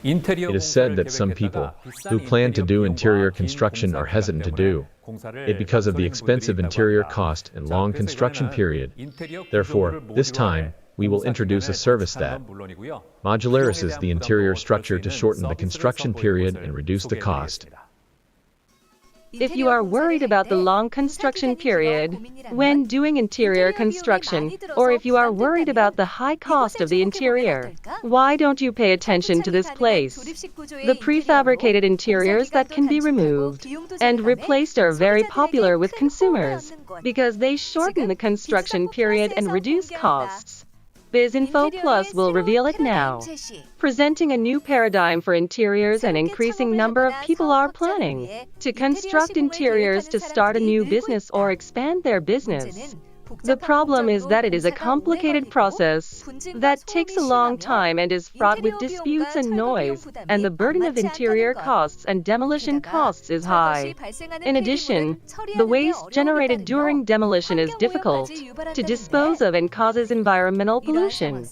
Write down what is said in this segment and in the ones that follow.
It is said that some people who plan to do interior construction are hesitant to do it because of the expensive interior cost and long construction period. Therefore, this time, we will introduce a service that modularises the interior structure to shorten the construction period and reduce the cost. If you are worried about the long construction period when doing interior construction, or if you are worried about the high cost of the interior, why don't you pay attention to this place? The prefabricated interiors that can be removed and replaced are very popular with consumers because they shorten the construction period and reduce costs. BizInfo Plus will reveal it now. Presenting a new paradigm for interiors and increasing number of people are planning to construct interiors to start a new business or expand their business. The problem is that it is a complicated process that takes a long time and is fraught with disputes and noise, and the burden of interior costs and demolition costs is high. In addition, the waste generated during demolition is difficult to dispose of and causes environmental pollution.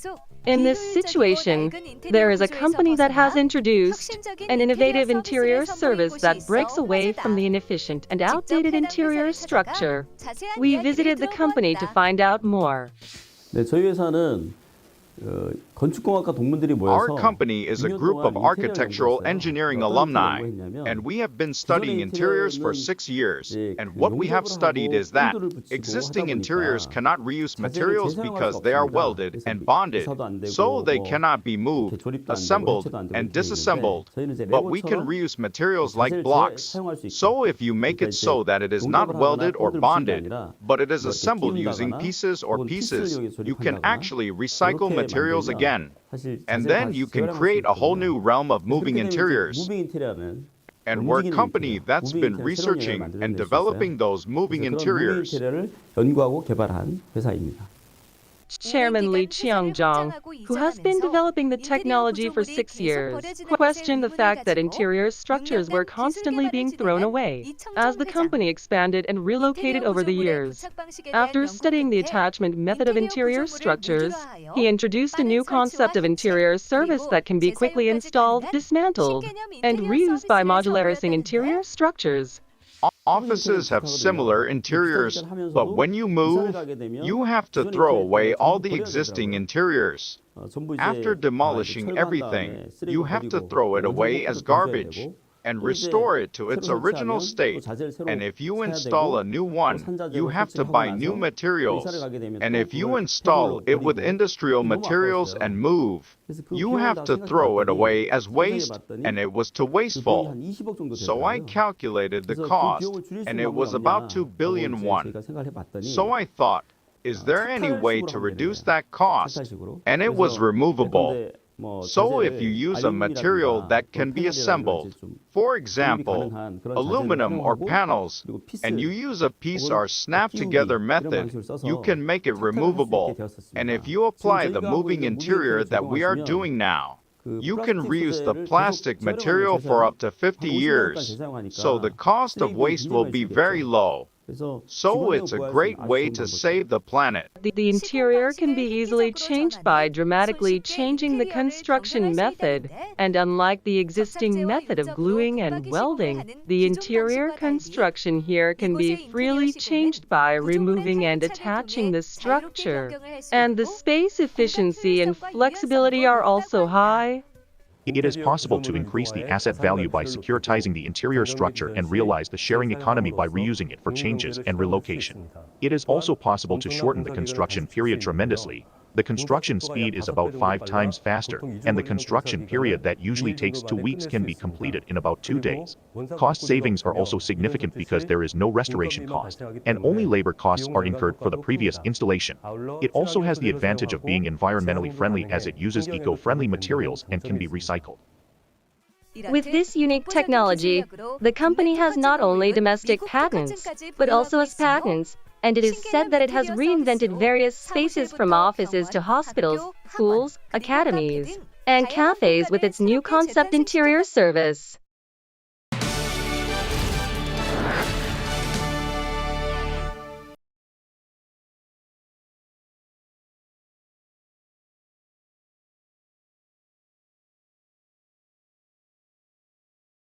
In this situation, there is a company that has introduced an innovative interior service that breaks away from the inefficient and outdated interior structure. We visited the company to find out more. 네, 저희 회사는 건축공학과 동문들이 모여서 Our company is a group of architectural engineering alumni, and we have been studying interiors for 6 years. And what we have studied is that existing interiors cannot reuse materials because they are welded and bonded, so they cannot be moved, assembled, and disassembled. But we can reuse materials like blocks. So if you make it so that it is not welded or bonded, but it is assembled using pieces, you can actually recycle materials again. And then you can create a whole new realm of moving interiors. And we're a company that's been researching and developing those moving interiors. 연구하고 개발한 회사입니다. Chairman Lee Cheong-jong, who has been developing the technology for 6 years, questioned the fact that interior structures were constantly being thrown away as the company expanded and relocated over the years. After studying the attachment method of interior structures, he introduced a new concept of interior service that can be quickly installed, dismantled, and reused by modularizing interior structures. Offices have similar interiors, but when you move, you have to throw away all the existing interiors. After demolishing everything, you have to throw it away as garbage and restore it to its original state. And if you install a new one, you have to buy new materials. And if you install it with industrial materials and move, you have to throw it away as waste, and it was too wasteful. So I calculated the cost, and it was about 2 billion won. So I thought, is there any way to reduce that cost? And it was removable. So if you use a material that can be assembled, for example, aluminum or panels, and you use a piece or snap together method, you can make it removable. And if you apply the moving interior that we are doing now, you can reuse the plastic material for up to 50 years. So the cost of waste will be very low. So it's a great way to save the planet. The interior can be easily changed by dramatically changing the construction method, and unlike the existing method of gluing and welding, the interior construction here can be freely changed by removing and attaching the structure. And the space efficiency and flexibility are also high. It is possible to increase the asset value by securitizing the interior structure and realize the sharing economy by reusing it for changes and relocation. It is also possible to shorten the construction period tremendously. The construction speed is about 5 times faster, and the construction period that usually takes 2 weeks can be completed in about 2 days. Cost savings are also significant because there is no restoration cost, and only labor costs are incurred for the previous installation. It also has the advantage of being environmentally friendly as it uses eco-friendly materials and can be recycled. With this unique technology, the company has not only domestic patents, but also has patents, and it is said that it has reinvented various spaces from offices to hospitals, schools, academies, and cafes with its new concept interior service.